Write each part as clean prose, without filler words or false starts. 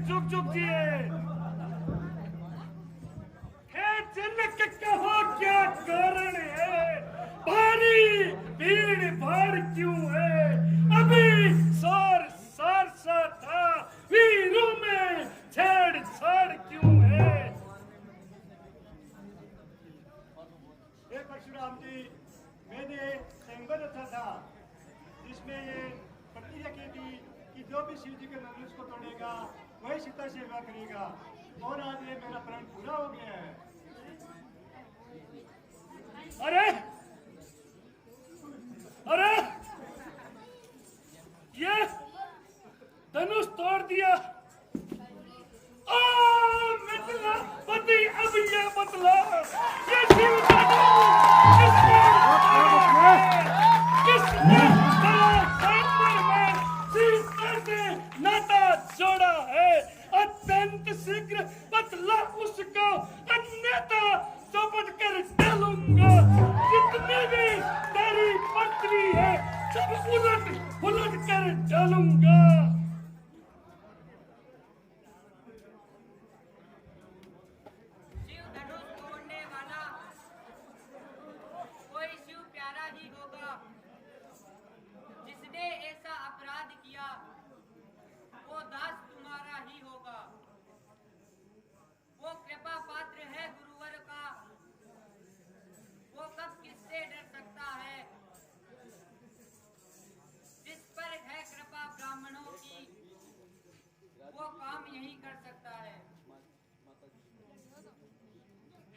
जुग जुग जिए। हे जनक कहो क्या कारण है, भारी भीड़ भाड़ क्यों है, अभी शोर सार सा था, वीरों में छेड़छाड़ क्यों है। हे परशुराम जी, मैंने संगत रचा था जिसमें ये प्रतिज्ञा की थी कि जो भी शिव जी के मंदिर को तोड़ेगा वही सीता सेवा करेगा, और आज ये मेरा प्रण पूरा हो गया है। अरे अरे ये धनुष तोड़ दिया। मिथिला पति अब ये बतला, ये शिव किसने में सीता से नाता जोड़ा है, अत्यंत शीघ्र बतला उसको, अन्यथा शपथ कर डालूंगा। जितनी भी तेरी पत्नी है सब उलट उलट कर डालूंगा। शिव धनुष तोड़ने वाला कोई शिव प्यारा ही होगा। जिसने ऐसा अपराध किया वो दास तुम्हारा ही होगा। वो कृपा पात्र है गुरुवर का, वो कब किससे डर सकता है। जिस पर है कृपा ब्राह्मणों की वो काम यही कर सकता है।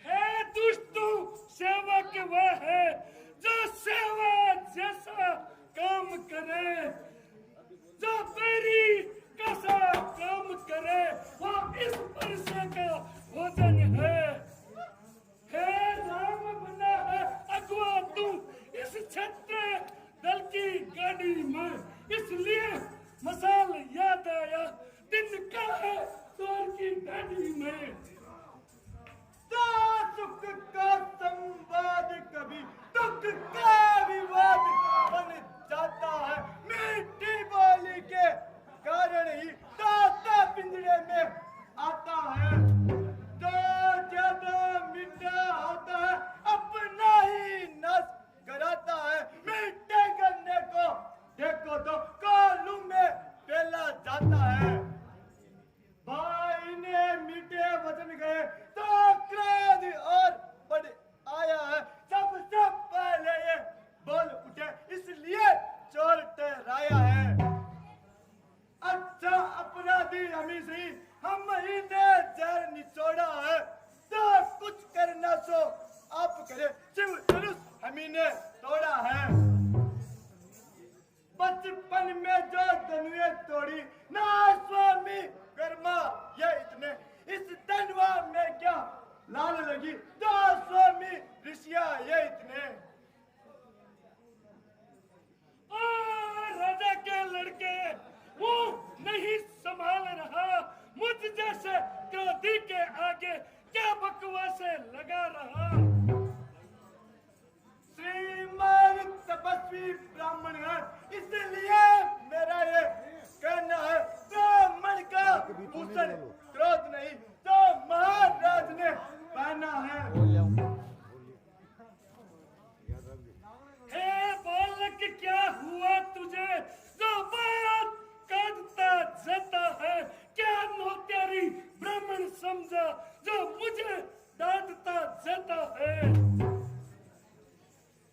है दुष्टों सेवक वह है जो सेवा जैसा काम करे, जो तेरी कैसा काम करे वो इस परसे का भोजन है। हे राम बना है अगुआ तू इस छत्र दल की गाड़ी में, इसलिए मसाल याद आया दिन का है तोर की गाड़ी में। सुख का संवाद कभी दुख का विवाद बन जाता है, मीठी बोली के कारण ही दाता पिंजरे में आता है। जो ज्यादा मीठा होता है अपना ही नस कराता है, मीठे गन्ने को देखो तो कालू में पेला जाता है। भाई ने मीठे वचन गए तो क्रोध और बढ़ आया है, सबसे पहले ये बोल उठे इसलिए चोर ठहराया है। अच्छा अपराधी हमी से हम ही ने जहर निचोड़ा है, तो कुछ करना सो आप करे, शिव धनुष हमी ने तोड़ा है। बचपन में जो धनुए तोड़ी ना स्वामी कर्मा ये इतने, इस धनवा में क्या लाल लगी दो स्वामी ऋषिया ये इतने। राजा के लड़के वो नहीं संभाल रहा, मुझ जैसे क्रोधी के आगे क्या बकवासे लगा रहा। श्रीमान तपस्वी ब्राह्मण है इसलिए मेरा ये कहना है, ब्राह्मण का भूषण क्रोध नहीं तो महाराज ने पहना है। हे बालक क्या हुआ तुझे जो बात काटता जाता है, क्या नौकरी ब्राह्मण समझा जो मुझे डांटता जाता है।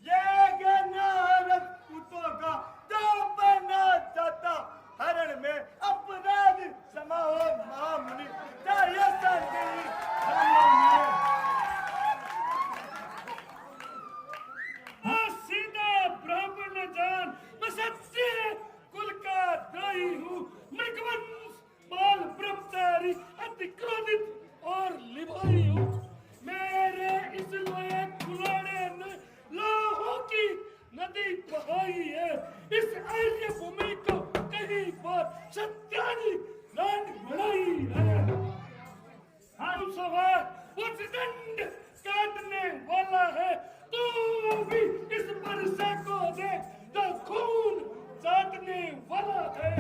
ये गहना राजपूतों का जो बना जाता हरण में अपराध समा हो महामुनि चाहिए शांति सीधा ब्राह्मण जान मैं सच्चे कुल का द्रोही हूँ, मृगवंश बाल ब्रह्मचारी अति क्रोधित और लिभाई हूँ। मेरे इस लोहे कुलाड़े ने लोहों की नदी बहाई है, इस आर्य भूमि को कहीं पर सत्यानी लाट बढ़ाई है। हम सवार उस दंड काटने वाला है, तू भी इस वर्षा को दे जो खून चाटने वाला है।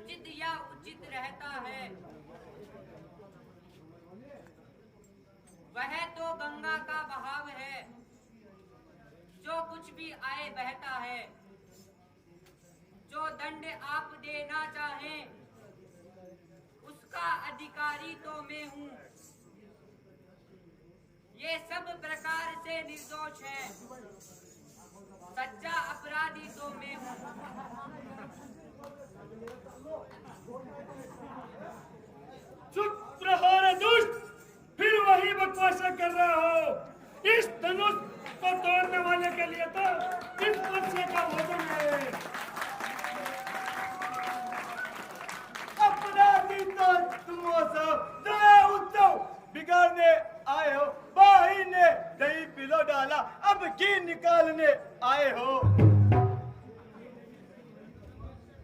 अनुचित या उचित रहता है, वह तो गंगा का बहाव है, जो कुछ भी आए बहता है। जो दंड आप देना चाहें, उसका अधिकारी तो मैं हूँ। ये सब प्रकार से निर्दोष है, सच्चा अपराधी तो मैं हूँ। चुप रहो रे दुष्ट, फिर वही बकवासा कर रहे हो। इस धनुष को तोड़ने वाले के लिए तो इस वर्षे का भोजन है। अपराधी तो तुम हो सब, जो उत्सव बिगाड़ने आए हो। भाई ने दही पिलो डाला, अब घी निकालने आए हो।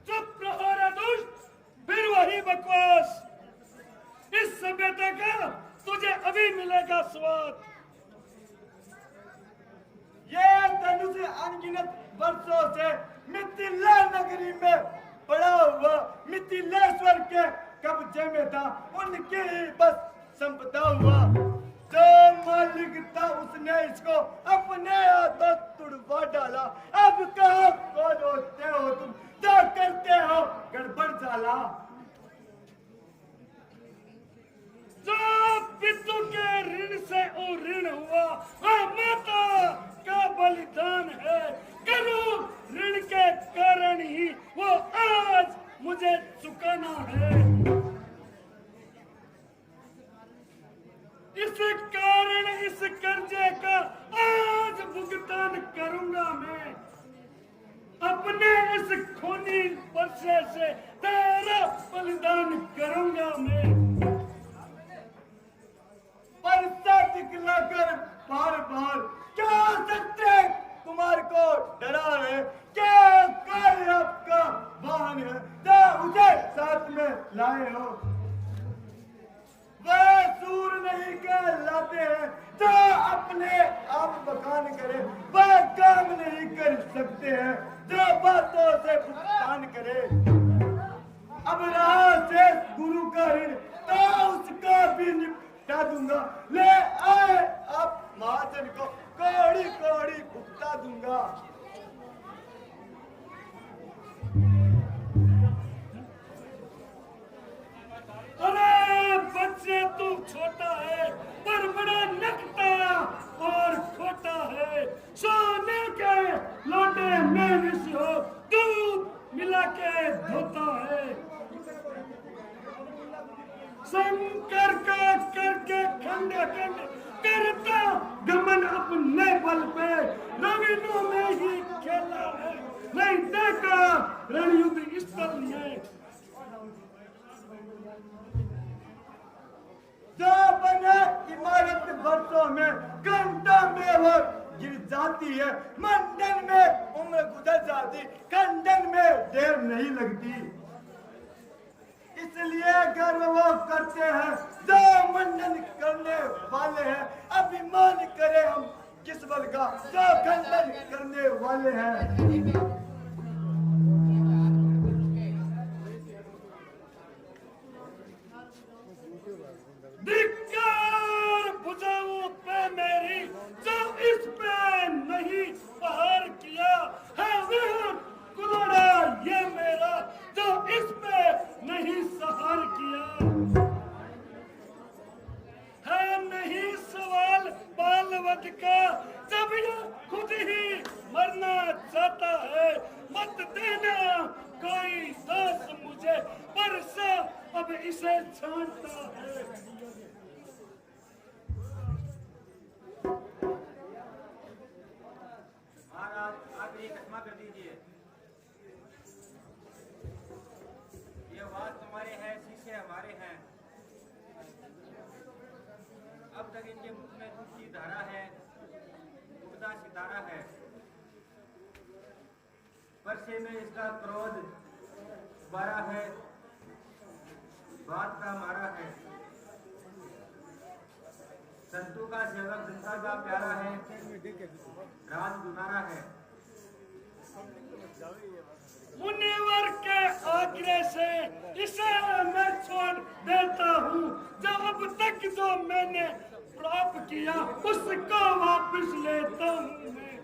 चुप रहो रे दुष्ट, फिर वही बकवास। इस सभ्यता का तुझे अभी मिलेगा स्वाद। ये धनुष अनगिनत वर्षों से मिथिला नगरी में पड़ा हुआ मिथिलेश्वर के कब्जे में था। उनकी ही बस संपदा हुआ। जो मालिक था उसने इसको अपने हाथों तुड़वा डाला। अब कहाँ कौन होते हो तुम, जो करते हो गड़बड़ जाला। जो पितु के ऋण से ओ ऋण हुआ, वह माता का बलिदान है। करूं ऋण के कारण ही वो आज मुझे चुकाना है। इस कारण इस कर्जे का आज भुगतान करूंगा मैं। अपने इस खूनी वर्षे से तेरा बलिदान करूंगा मैं। परसा दिखलाकर बार बार क्या सत्य कुमार को डरा है। क्या कार्य आपका वाहन है, जो उसे साथ में लाए हो। वह सूर नहीं कहलाते हैं, जो अपने आप बखान करे। वह काम नहीं कर सकते हैं, जो बातों से भुगतान करे। अब रहा से गुरु का ऋण, तो उसका भी निपटा दूंगा। ले आए आप महाजन को कौड़ी कौड़ी भुगता दूंगा। अरे बच्चे तू छोटा है, पर बड़ा नकटा और खोटा है। सोने के लोटे में विष हो, दूध मिला के धोता है। शंकर का करके खंड खंड करता गमन अपने बल पे। रविनों में ही खेला है, नहीं देखा रणयुद्ध स्थल है। जो बने इमारत वर्षों में, घंटों में वो गिर जाती है। मंडन में उम्र गुजर जाती, खंडन में देर नहीं लगती। इसलिए गर्व वो करते हैं जो मंडन करने वाले हैं। अभिमान करें हम किस बल का, जो खंडन करने वाले हैं। धिक्कार भुजाओं पे मेरी, जो इस पे नहीं पहाड़ किया है। वह कुलोड़ा ये मेरा, जो इस पे नहीं सहार किया है। नहीं सवाल बालवध का, जब ये खुद ही मरना चाहता है। मत देना कोई दोष मुझे, परसा अब इसे छांटता है। महाराज आप एक क्षमा कर दीजिए। ये बात तुम्हारे हैं, शीशे हमारे हैं। अब तक इनके मुख में दूध की धारा है, उगता सितारा है। परसे में इसका क्रोध बारा है, बात का मारा है। संतु का सेवक जनता का प्यारा है, राज दुलारा है। मुनिवर के आगे आग्रह से इसे मैं छोड़ देता हूँ। जो अब तक जो मैंने प्राप्त किया उसको वापस लेता हूँ मैं।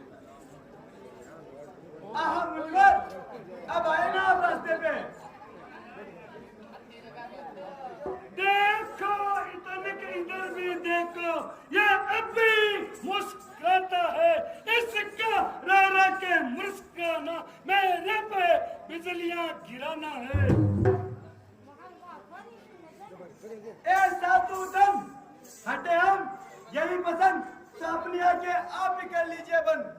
अब आए ना आप रास्ते पे। देखो इधर भी देखो, ये अभी मुस्कुराता है। इसका रह के मुस्कुराना मेरे पे बिजलियां गिराना है। ए साधु दम हटे हम यही पसंद तो अपनी आंखें आप ही कर लीजिए बंद।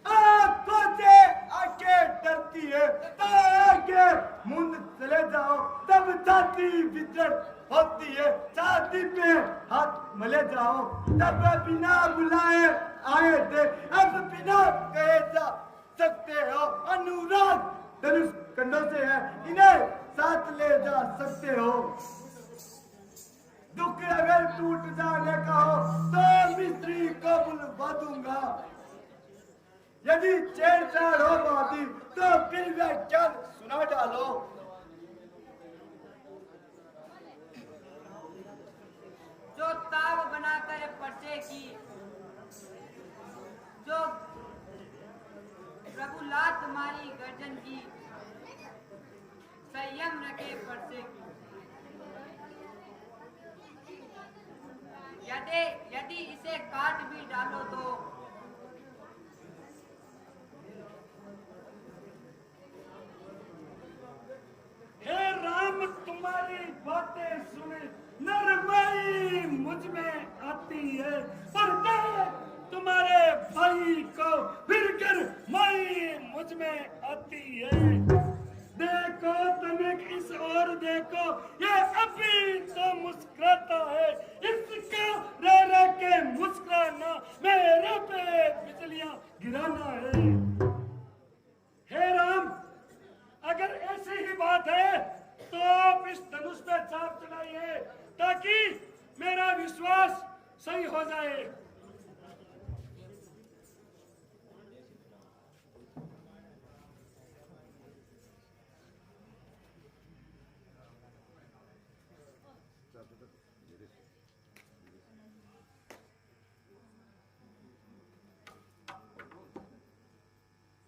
आंखों से आंखें डरती है तो आगे मुंड चले जाओ तब छाती भीतर होती है। छाती पे हाथ मले जाओ तब बिना बुलाए आए थे अब बिना कहे जा सकते हो। अनुराग धनुष कंधों से है इन्हें साथ ले जा सकते हो। दुख अगर टूट जाने का हो तो मिस्त्री को बुलवा दूंगा। यदि छेड़छाड़ हो पाती तो फिर व्याख्यान सुना डालो। जो ताव बनाकर पर्चे की, जो प्रभु लात मारी गर्जन की, संयम रखे पर्चे की। यदि इसे काट भी डालो तो हे राम तुम्हारी बातें सुने नरमाई मुझ में आती है, पर तुम्हारे भाई को फिर कर माई मुझ में आती है। देखो तनिक इस और देखो, ये अभी तो मुस्कुराता है। इसका रह के मुस्कुराना मेरे पे बिजलियां गिराना है। हे राम अगर ऐसी ही बात है तो आप इस धनुष पे चाप चढ़ाइए ताकि मेरा विश्वास सही हो जाए।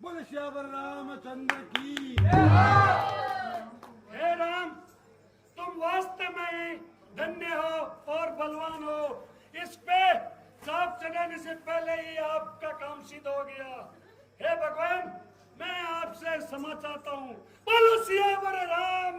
बोल श्यावर रामचंद्र की। हे राम तुम वास्तव में धन्य हो और बलवान हो। इस पे चाप चढ़ाने से पहले ही आपका काम सिद्ध हो गया। हे भगवान मैं आपसे क्षमा चाहता हूँ। बोलो सियावर राम